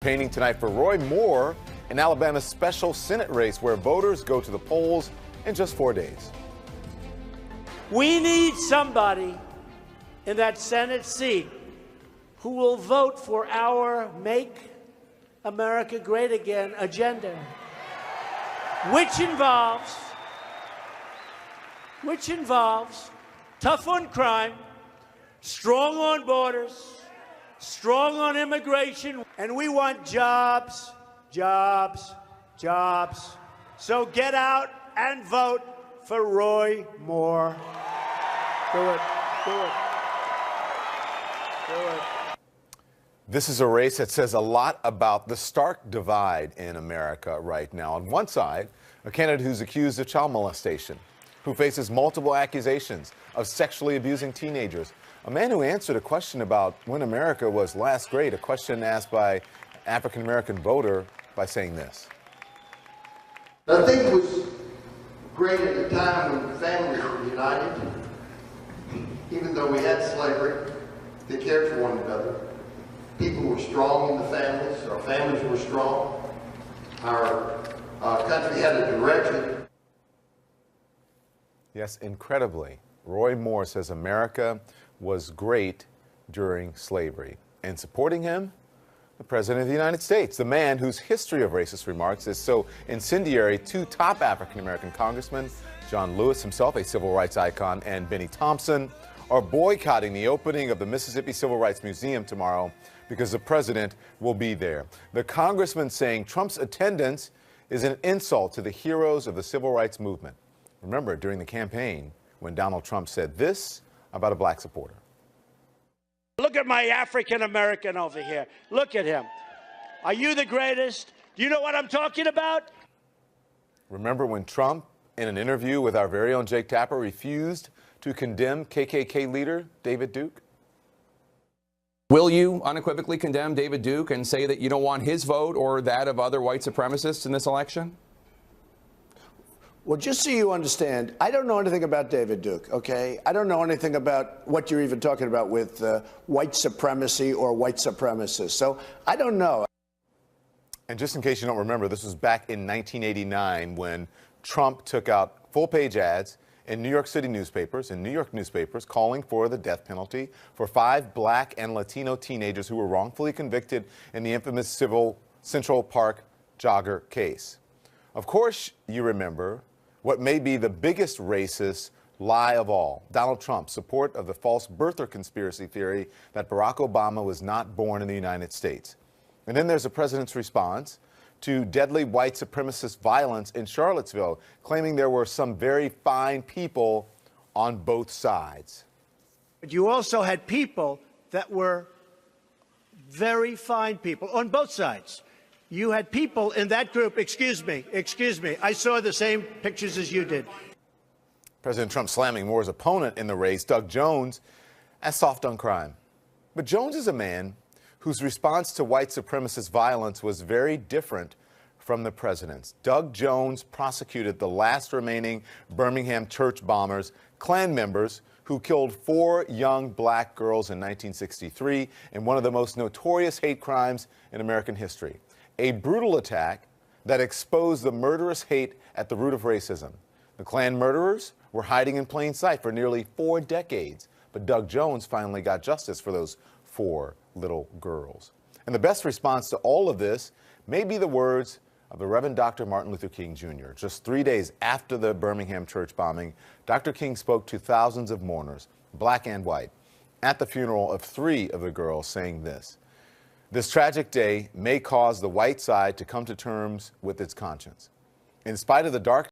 campaigning tonight for Roy Moore in Alabama's special Senate race where voters go to the polls in just 4 days. We need somebody in that Senate seat who will vote for our Make America Great Again agenda, which involves tough on crime, strong on borders, strong on immigration, and we want jobs, jobs, jobs. So get out and vote for Roy Moore. Do it. Do it. Do it. This is a race that says a lot about the stark divide in America right now. On one side, a candidate who's accused of child molestation, who faces multiple accusations of sexually abusing teenagers. A man who answered a question about when America was last great, a question asked by an African-American voter, by saying this. I think it was great at the time when families were united. Even though we had slavery, they cared for one another. People were strong in the families. Our families were strong. Our country had a direction. Yes, incredibly, Roy Moore says America was great during slavery. And supporting him, the President of the United States, the man whose history of racist remarks is so incendiary. Two top African-American congressmen, John Lewis himself, a civil rights icon, and Benny Thompson, are boycotting the opening of the Mississippi Civil Rights Museum tomorrow because the president will be there. The congressman saying Trump's attendance is an insult to the heroes of the civil rights movement. Remember, during the campaign, when Donald Trump said this about a black supporter. Look at my African-American over here. Look at him. Are you the greatest? Do you know what I'm talking about? Remember when Trump, in an interview with our very own Jake Tapper, refused to condemn KKK leader David Duke? Will you unequivocally condemn David Duke and say that you don't want his vote or that of other white supremacists in this election? Well, just so you understand, I don't know anything about David Duke, okay? I don't know anything about what you're even talking about with white supremacy or white supremacists. So I don't know. And just in case you don't remember, this was back in 1989 when Trump took out full-page ads in New York City newspapers, calling for the death penalty for 5 black and Latino teenagers who were wrongfully convicted in the infamous Central Park jogger case. Of course, you remember what may be the biggest racist lie of all, Donald Trump's support of the false birther conspiracy theory that Barack Obama was not born in the United States. And then there's the president's response to deadly white supremacist violence in Charlottesville, claiming there were some very fine people on both sides. But you also had people that were very fine people on both sides. You had people in that group, excuse me, I saw the same pictures as you did. President Trump slamming Moore's opponent in the race, Doug Jones, as soft on crime. But Jones is a man whose response to white supremacist violence was very different from the president's. Doug Jones prosecuted the last remaining Birmingham church bombers, Klan members who killed 4 young black girls in 1963 in one of the most notorious hate crimes in American history. A brutal attack that exposed the murderous hate at the root of racism. The Klan murderers were hiding in plain sight for nearly 4 decades, but Doug Jones finally got justice for those 4 little girls. And the best response to all of this may be the words of the Reverend Dr. Martin Luther King Jr. Just 3 days after the Birmingham church bombing, Dr. King spoke to thousands of mourners, black and white, at the funeral of 3 of the girls, saying this: "This tragic day may cause the white side to come to terms with its conscience. In spite of the dark